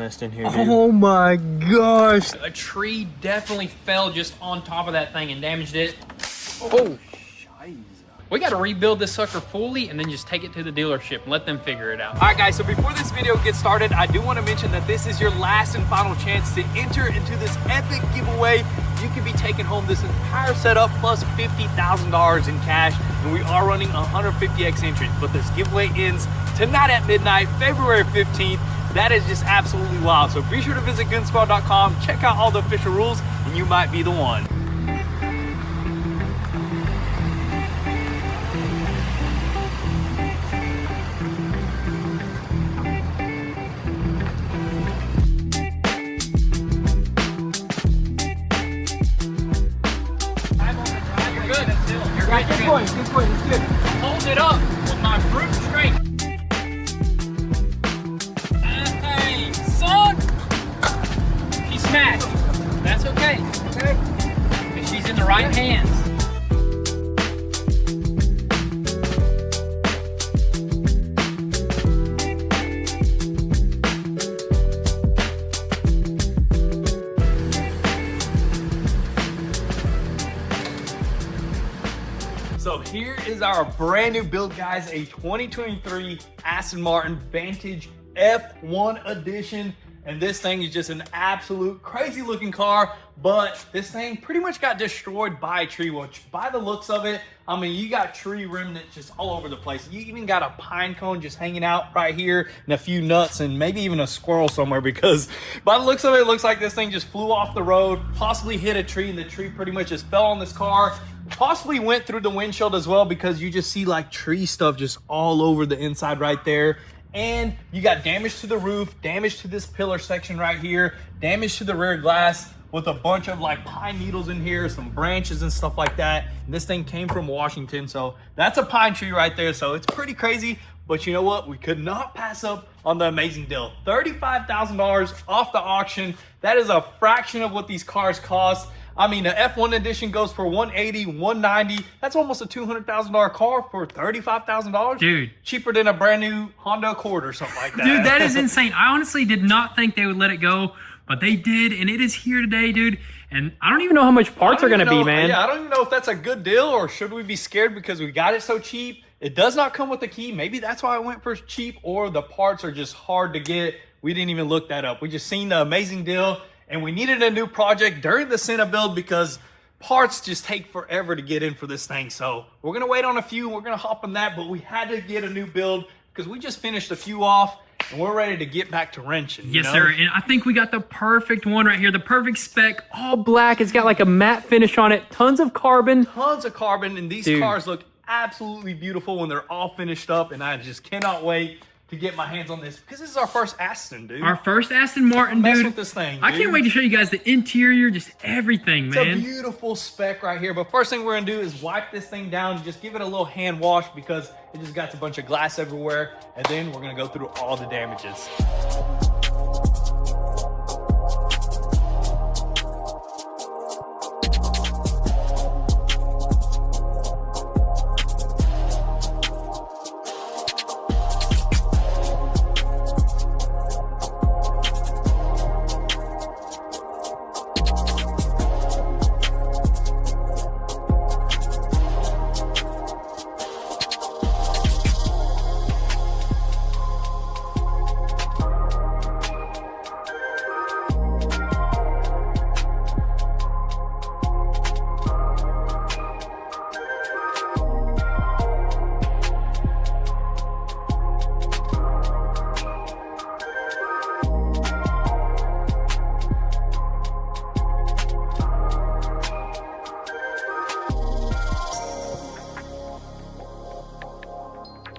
in here, dude. Oh my gosh. A tree definitely fell just on top of that thing and damaged it. Oh, We got to rebuild this sucker fully and then just take it to the dealership and let them figure it out. All right, guys, so before this video gets started, I do want to mention that this is your last and final chance to enter into this epic giveaway. You can be taking home this entire setup plus $50,000 in cash, and we are running 150x entries, but this giveaway ends tonight at midnight, February 15th. That is just absolutely wild. So be sure to visit gunsquad.com, check out all the official rules, and you might be the one. Good point, it's good. Hold it up with my brute strength. Hey, son! She smashed. That's okay. Okay. If she's in the right hands. So here is our brand new build, guys, a 2023 Aston Martin Vantage F1 edition. And this thing is just an absolute crazy looking car, but this thing pretty much got destroyed by a tree, which by the looks of it, I mean, you got tree remnants just all over the place. You even got a pine cone just hanging out right here and a few nuts and maybe even a squirrel somewhere, because by the looks of it, it looks like this thing just flew off the road, possibly hit a tree, and the tree pretty much just fell on this car. Possibly went through the windshield as well, because you just see like tree stuff just all over the inside right there. And you got damage to the roof, damage to this pillar section right here, damage to the rear glass with a bunch of like pine needles in here, some branches and stuff like that. And this thing came from Washington, so that's a pine tree right there. So it's pretty crazy, but you know what? We could not pass up on the amazing deal. $35,000 off the auction. That is a fraction of what these cars cost. I mean, the F1 edition goes for $180, $190. That's almost a $200,000 car for $35,000. Dude. Cheaper than a brand new Honda Accord or something like that. Dude, that is insane. I honestly did not think they would let it go, but they did, and it is here today, dude. And I don't even know how much parts are going to be, man. Yeah, I don't even know if that's a good deal, or should we be scared because we got it so cheap? It does not come with a key. Maybe that's why I went for cheap, or the parts are just hard to get. We didn't even look that up. We just seen the amazing deal, and we needed a new project during the Senna build because parts just take forever to get in for this thing. So we're going to wait on a few. We're going to hop on that, but we had to get a new build because we just finished a few off and we're ready to get back to wrenching. Yes, sir. And I think we got the perfect one right here. The perfect spec, all black. It's got like a matte finish on it. Tons of carbon. Tons of carbon. And these cars look absolutely beautiful when they're all finished up. And I just cannot wait to get my hands on this, because this is our first Aston, dude. Our first Aston Martin, Mess dude. with this thing, dude. I can't wait to show you guys the interior, just everything, man. It's a beautiful spec right here. But first thing we're gonna do is wipe this thing down and just give it a little hand wash, because it just got a bunch of glass everywhere. And then we're gonna go through all the damages.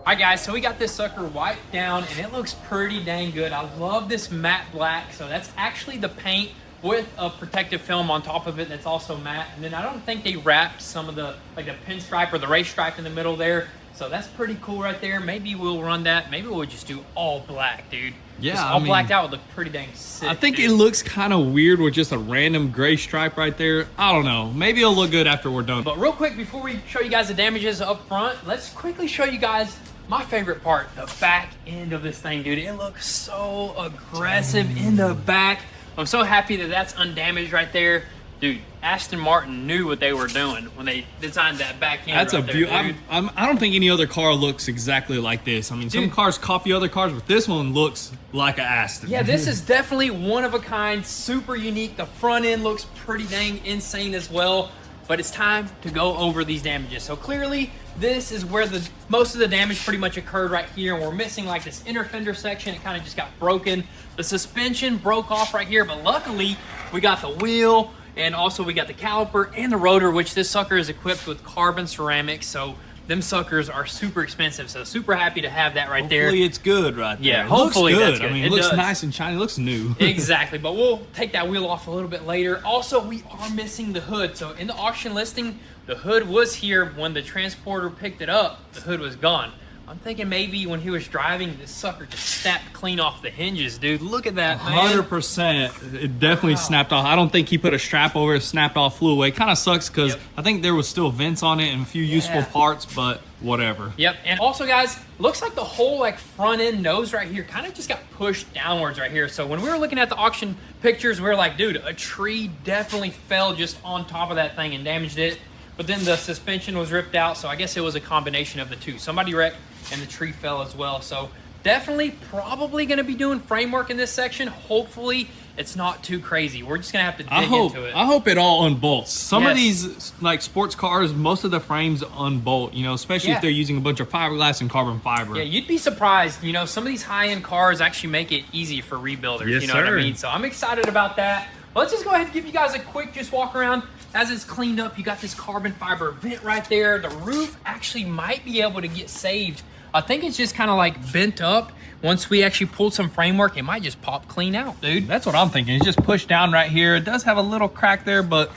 All right, guys, so we got this sucker wiped down, and it looks pretty dang good. I love this matte black. So that's actually the paint with a protective film on top of it that's also matte. And then I don't think they wrapped some of the, like the pinstripe or the race stripe in the middle there. So that's pretty cool right there. Maybe we'll run that. Maybe we'll just do all black, dude. Yeah, just all blacked out would look pretty dang sick. I think dude. it looks kind of weird with just a random gray stripe right there. I don't know. Maybe it'll look good after we're done. But real quick, before we show you guys the damages up front, let's quickly show you guys my favorite part, the back end of this thing, dude. It looks so aggressive in the back. I'm so happy that that's undamaged right there. Dude, Aston Martin knew what they were doing when they designed that back end. That's right a beautiful. I don't think any other car looks exactly like this. I mean, some cars copy other cars, but this one looks like an Aston. Yeah, this is definitely one of a kind, super unique. The front end looks pretty dang insane as well. But it's time to go over these damages. So clearly, this is where most of the damage pretty much occurred right here. And we're missing like this inner fender section. It kind of just got broken. The suspension broke off right here, but luckily we got the wheel. And also we got the caliper and the rotor, which this sucker is equipped with carbon ceramics. So them suckers are super expensive. So super happy to have that right there. Hopefully it's good right there. Yeah, hopefully that's good. I mean, it looks nice and shiny. It looks new. Exactly, but we'll take that wheel off a little bit later. Also, we are missing the hood. So in the auction listing, the hood was here. When the transporter picked it up, the hood was gone. I'm thinking maybe when he was driving, this sucker just snapped clean off the hinges, dude. Look at that, man. 100%. It definitely snapped off. I don't think he put a strap over it, snapped off, flew away. Kind of sucks because I think there was still vents on it and a few useful parts, but whatever. Yep, and also, guys, looks like the whole like front end nose right here kind of just got pushed downwards right here. So when we were looking at the auction pictures, we were like, dude, a tree definitely fell just on top of that thing and damaged it. But then the suspension was ripped out, so I guess it was a combination of the two. Somebody wrecked and the tree fell as well. So definitely probably going to be doing framework in this section. Hopefully it's not too crazy. We're just going to have to dig into it. I hope it all unbolts. Some of these like sports cars, most of the frames unbolt, you know, especially if they're using a bunch of fiberglass and carbon fiber. Yeah, you'd be surprised. You know, some of these high-end cars actually make it easy for rebuilders. Yes, you know what I mean? So I'm excited about that. Let's just go ahead and give you guys a quick just walk around. As it's cleaned up, you got this carbon fiber vent right there. The roof actually might be able to get saved. I think it's just kind of like bent up. Once we actually pulled some framework, it might just pop clean out, dude. That's what I'm thinking. It's just pushed down right here. It does have a little crack there, but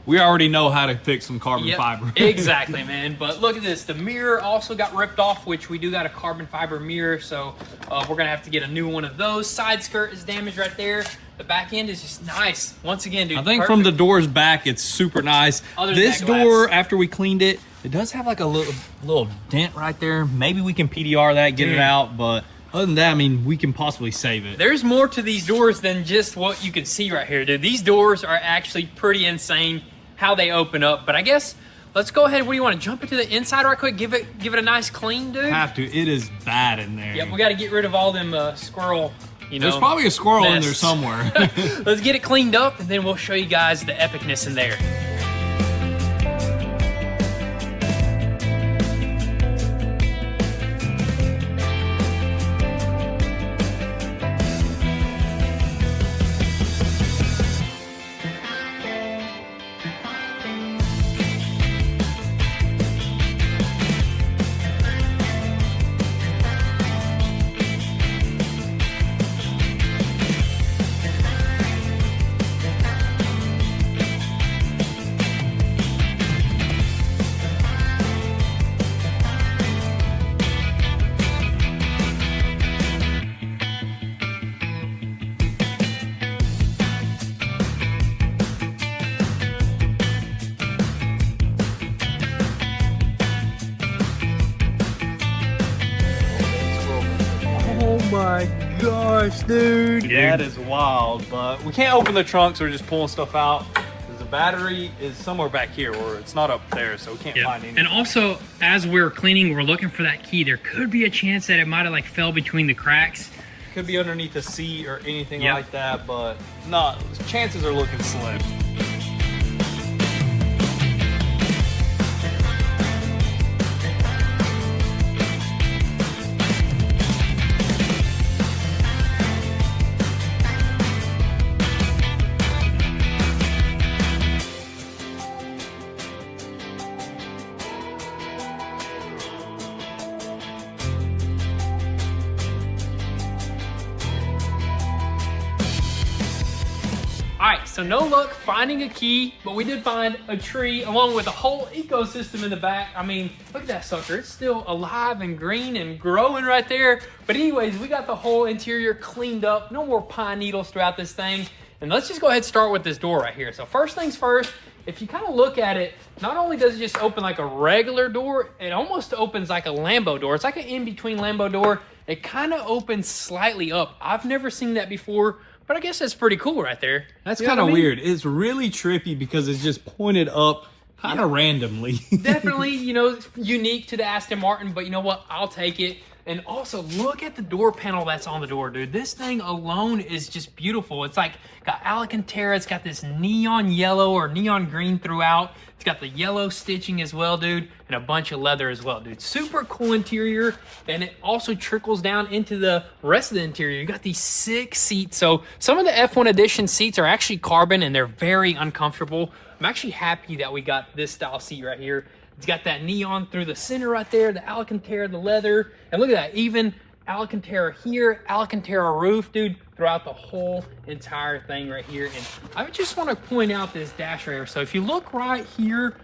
we already know how to fix some carbon fiber. Exactly, man. But look at this. The mirror also got ripped off, which we do got a carbon fiber mirror, so we're going to have to get a new one of those. Side skirt is damaged right there. The back end is just nice. Once again, dude, I think from the doors back, it's super nice. This door, after we cleaned it, it does have like a little dent right there. Maybe we can PDR that, get it out, but other than that, I mean, we can possibly save it. There's more to these doors than just what you can see right here, dude. These doors are actually pretty insane how they open up, but I guess let's go ahead. What do you want to jump into the inside right quick? Give it a nice clean, dude. Have to. It is bad in there. Yep, we got to get rid of all them squirrel. You know, there's probably a squirrel in there somewhere. Let's get it cleaned up, and then we'll show you guys the epicness in there. My gosh, dude. That is wild, but we can't open the trunk, so we're just pulling stuff out because the battery is somewhere back here, or it's not up there, so we can't find anything. And also, as we're cleaning, we're looking for that key. There could be a chance that it might have like fell between the cracks. Could be underneath the seat or anything like that, but not. Chances are looking slim. Alright, so no luck finding a key, but we did find a tree along with a whole ecosystem in the back. I mean, look at that sucker. It's still alive and green and growing right there. But anyways, we got the whole interior cleaned up. No more pine needles throughout this thing. And let's just go ahead and start with this door right here. So first things first if you kind of look at it, not only does it just open like a regular door, it almost opens like a Lambo door. It's like an in-between Lambo door. It kind of opens slightly up. I've never seen that before, but I guess that's pretty cool right there. That's kind of weird. It's really trippy because it's just pointed up kind of randomly. Definitely, you know, unique to the Aston Martin, but you know what? I'll take it. And also, look at the door panel that's on the door, dude. This thing alone is just beautiful. It's like got Alcantara. It's got this neon yellow or neon green throughout. It's got the yellow stitching as well, dude, and a bunch of leather as well, dude. Super cool interior, and it also trickles down into the rest of the interior. You got these 6 seats. So some of the F1 Edition seats are actually carbon, and they're very uncomfortable. I'm actually happy that we got this style seat right here. It's got that neon through the center right there, the Alcantara, the leather. And look at that, even Alcantara here, Alcantara roof, dude, throughout the whole entire thing right here. And I just want to point out this dash right here. So if you look right here,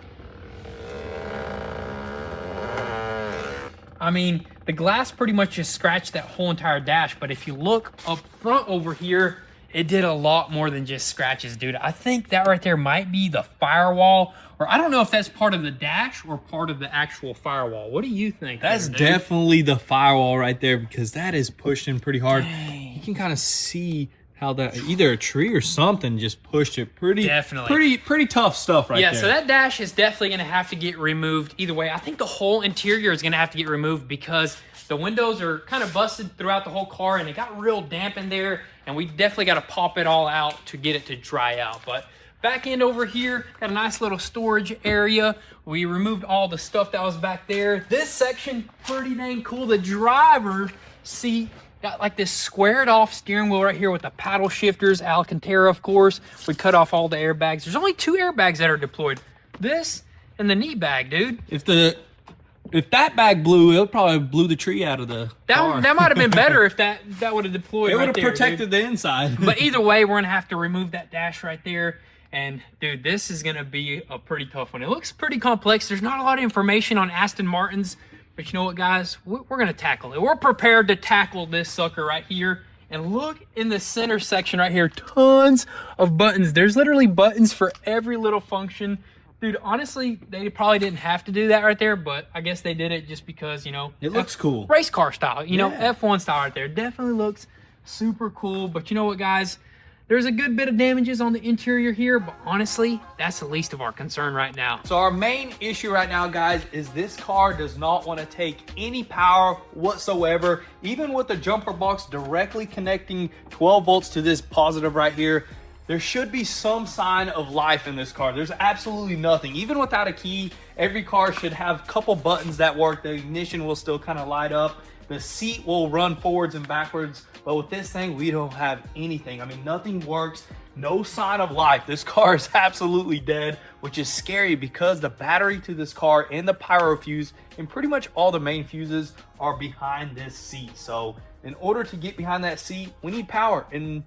I mean, the glass pretty much just scratched that whole entire dash. But if you look up front over here, it did a lot more than just scratches, dude. I think that right there might be the firewall, or I don't know if that's part of the dash or part of the actual firewall. What do you think? That's definitely the firewall right there, because that is pushed in pretty hard. Dang. You can kind of see how that either a tree or something just pushed it pretty. Definitely. Pretty tough stuff right there. Yeah, so that dash is definitely going to have to get removed either way. I think the whole interior is going to have to get removed because the windows are kind of busted throughout the whole car, and it got real damp in there, and we definitely got to pop it all out to get it to dry out. But back end over here, got a nice little storage area. We removed all the stuff that was back there. This section, pretty dang cool. The driver's seat got like this squared off steering wheel right here with the paddle shifters, Alcantara, of course. We cut off all the airbags. There's only 2 airbags that are deployed. This and the knee bag, dude. If that bag blew, it probably blew the tree out of the car. That might have been better if that would have deployed. It would have have protected the inside. But either way, we're gonna have to remove that dash right there. And dude, this is gonna be a pretty tough one. It looks pretty complex. There's not a lot of information on Aston Martins, but you know what, guys? We're gonna tackle it. We're prepared to tackle this sucker right here. And look in the center section right here, tons of buttons. There's literally buttons for every little function. Dude, honestly, they probably didn't have to do that right there, but I guess they did it just because, you know, it looks cool. Race car style, you know, F1 style right there. Definitely looks super cool. But you know what, guys? There's a good bit of damages on the interior here, but honestly, that's the least of our concern right now. So our main issue right now, guys, is this car does not want to take any power whatsoever. Even with the jumper box directly connecting 12 volts to this positive right here, there should be some sign of life in this car. There's absolutely nothing. Even without a key, every car should have a couple buttons that work. The ignition will still kind of light up. The seat will run forwards and backwards. But with this thing, we don't have anything. I mean, nothing works. No sign of life. This car is absolutely dead, which is scary because the battery to this car and the pyro fuse and pretty much all the main fuses are behind this seat. So in order to get behind that seat, we need power, and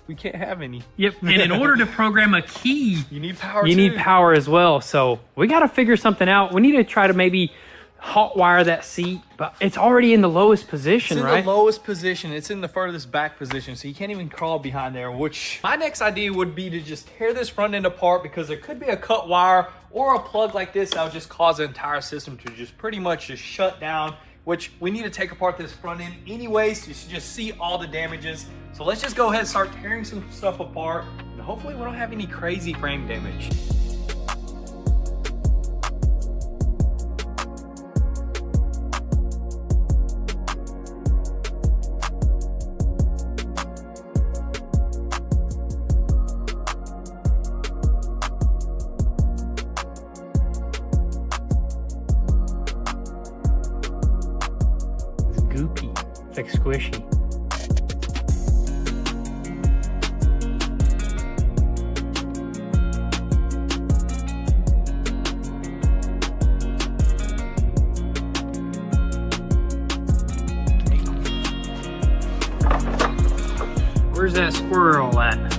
we can't have any. Yep, and in order to program a key, you need power. You need power as well. So we got to figure something out. We need to try to maybe hot wire that seat, but it's already in the lowest position, right? It's in the lowest position. It's in the furthest back position, so you can't even crawl behind there, which my next idea would be to just tear this front end apart, because there could be a cut wire or a plug like this that would just cause the entire system to just pretty much just shut down, which we need to take apart this front end anyways. You should just see all the damages. So let's just go ahead and start tearing some stuff apart, and hopefully we don't have any crazy frame damage. It's like squishy. Where's that squirrel at?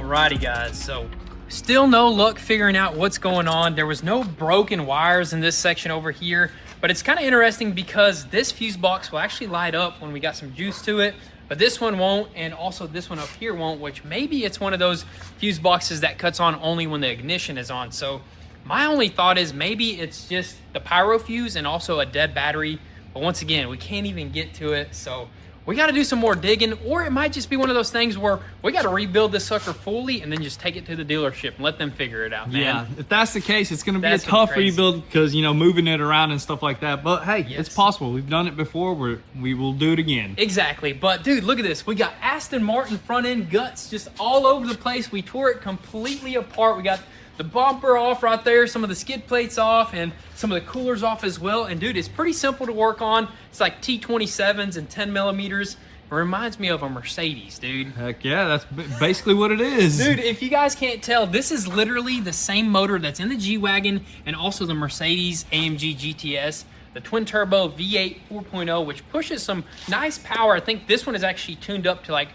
Alrighty guys, so still no luck figuring out what's going on. There was no broken wires in this section over here, but it's kind of interesting because this fuse box will actually light up when we got some juice to it, but this one won't, and also this one up here won't, which maybe it's one of those fuse boxes that cuts on only when the ignition is on. So my only thought is maybe it's just the pyro fuse and also a dead battery, but once again, we can't even get to it, so we got to do some more digging, or it might just be one of those things where we got to rebuild this sucker fully and then just take it to the dealership and let them figure it out, man. Yeah, if that's the case, it's going to be a That's gonna be tough crazy. rebuild because, you know, moving it around and stuff like that. But hey, Yes. it's possible. We've done it before. We will do it again. Exactly, but dude, look at this. We got Aston Martin front end guts just all over the place. We tore it completely apart. We got the bumper off right there, some of the skid plates off, and some of the coolers off as well. And dude, it's pretty simple to work on. It's like T27s and 10 millimeters. It reminds me of a Mercedes, dude. Heck yeah, that's basically what it is. Dude, if you guys can't tell, this is literally the same motor that's in the G-Wagon and also the Mercedes AMG GTS, the twin turbo V8 4.0, which pushes some nice power. I think this one is actually tuned up to like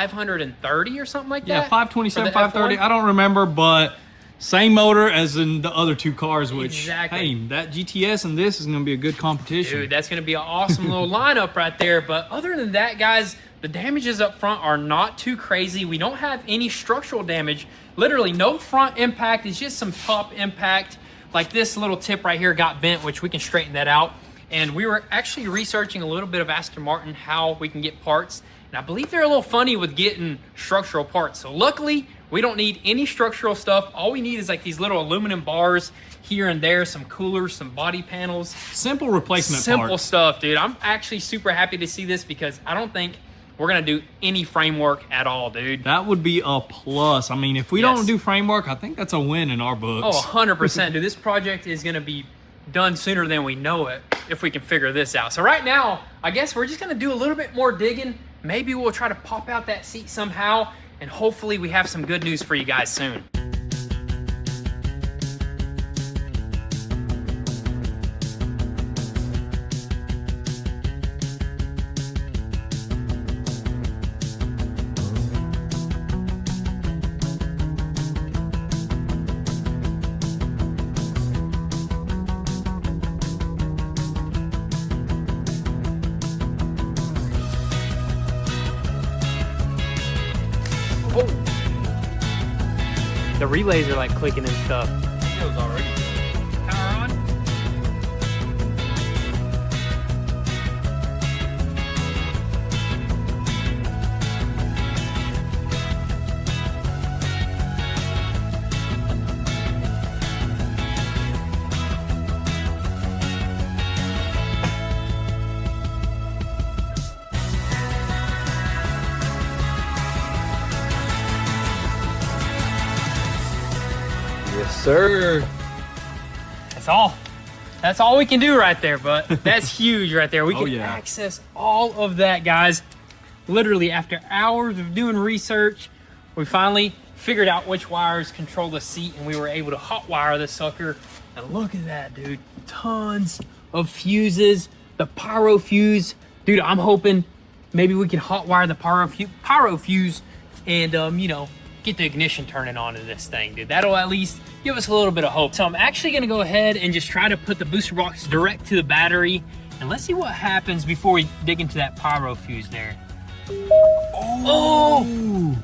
530 or something like that. Yeah, 527, for the 530. F1. I don't remember, but same motor as in the other two cars, which, Exactly. hey, that GTS and this is going to be a good competition. Dude, that's going to be an awesome little lineup right there. But other than that, guys, the damages up front are not too crazy. We don't have any structural damage. Literally no front impact. It's just some top impact. Like this little tip right here got bent, which we can straighten that out. And we were actually researching a little bit of Aston Martin, how we can get parts. And I believe they're a little funny with getting structural parts. So luckily, we don't need any structural stuff. All we need is like these little aluminum bars here and there, some coolers, some body panels. Simple replacement Simple parts. stuff, dude. I'm actually super happy to see this because I don't think we're gonna do any framework at all, dude. That would be a plus. I mean, if we Yes. don't do framework, I think that's a win in our books. Oh, 100%, dude. This project is gonna be done sooner than we know it if we can figure this out. So right now, I guess we're just gonna do a little bit more digging. Maybe we'll try to pop out that seat somehow, and hopefully we have some good news for you guys soon. The relays are like clicking and stuff. Feels already. Power on. Yes, sir. That's all we can do right there, but that's huge right there. We Oh, can yeah. access all of that, guys. Literally, after hours of doing research, we finally figured out which wires control the seat, and we were able to hot wire this sucker. And look at that, dude. Tons of fuses. The pyro fuse. Dude, I'm hoping maybe we can hot wire the pyro fuse and, you know, get the ignition turning on in this thing, dude. That'll at least give us a little bit of hope. So I'm actually gonna go ahead and just try to put the booster box direct to the battery, and let's see what happens before we dig into that pyro fuse there. Oh,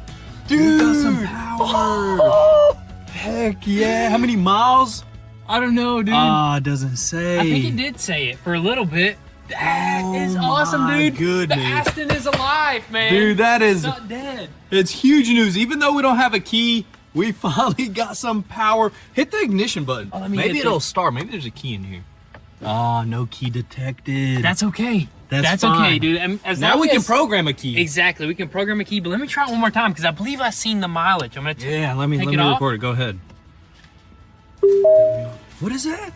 Dude, got some power. Heck yeah. How many miles? I don't know, dude. It doesn't say. I think it did say it for a little bit. That is awesome, my dude. goodness. The Aston is alive, man. Dude, that It's is, not dead. it's huge news. Even though we don't have a key, we finally got some power. Hit the ignition button. Oh, let me Maybe hit it'll the- start. Maybe there's a key in here. Oh, no key detected. That's okay. That's okay, fine. dude. And as Now long we can as- program a key. Exactly, we can program a key, but let me try it one more time because I believe I've seen the mileage. I'm gonna Yeah, let me take it off. record it. Go ahead. What is that?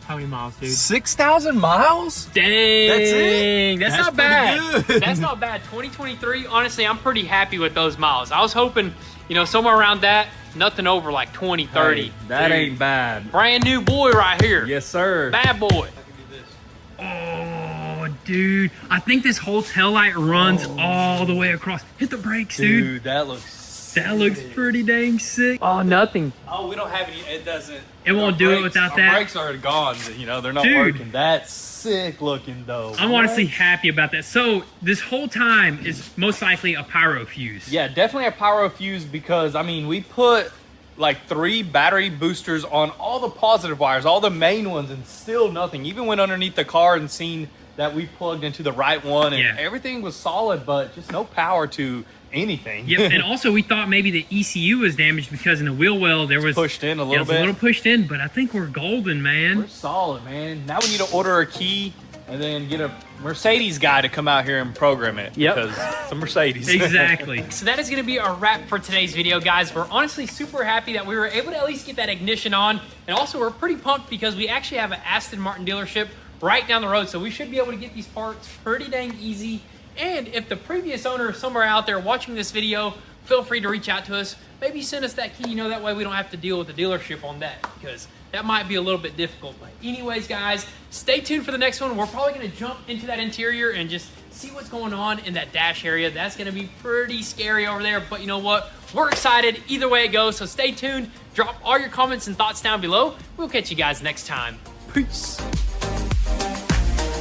How many miles, dude? 6,000 miles? Dang, That's it? That's That's not bad. pretty good. That's not bad. 2023. Honestly, I'm pretty happy with those miles. I was hoping, you know, somewhere around that. Nothing over like 20, 30. Hey, that Dude, ain't bad. brand new boy right here. Yes, sir. Bad boy. Oh, dude. I think this whole tail light runs all the way across. Hit the brakes, dude. Dude, that looks That looks pretty dang sick. Oh, nothing. Oh, we don't have any. It doesn't. It won't do it without our that. Brakes are gone. You know, they're not Dude. working. That's sick looking though. I'm honestly happy about that. So this whole time is most likely a pyro fuse. Yeah, definitely a pyro fuse because I mean we put like 3 battery boosters on all the positive wires, all the main ones, and still nothing. Even went underneath the car and seen that we plugged into the right one, and everything was solid, but just no power to anything. Yep, and also we thought maybe the ECU was damaged because in the wheel well there was pushed in a little it was bit. a little pushed in, but I think we're golden, man. We're solid, man. Now we need to order a key and then get a Mercedes guy to come out here and program it. Yep. Because it's a Mercedes. Exactly. So that is going to be a wrap for today's video, guys. We're honestly super happy that we were able to at least get that ignition on, and also we're pretty pumped because we actually have an Aston Martin dealership right down the road, so we should be able to get these parts pretty dang easy. And if the previous owner is somewhere out there watching this video, feel free to reach out to us. Maybe send us that key, you know, that way we don't have to deal with the dealership on that, because that might be a little bit difficult. But anyways, guys, stay tuned for the next one. We're probably going to jump into that interior and just see what's going on in that dash area. That's going to be pretty scary over there, but you know what? We're excited either way it goes, so stay tuned. Drop all your comments and thoughts down below. We'll catch you guys next time. Peace.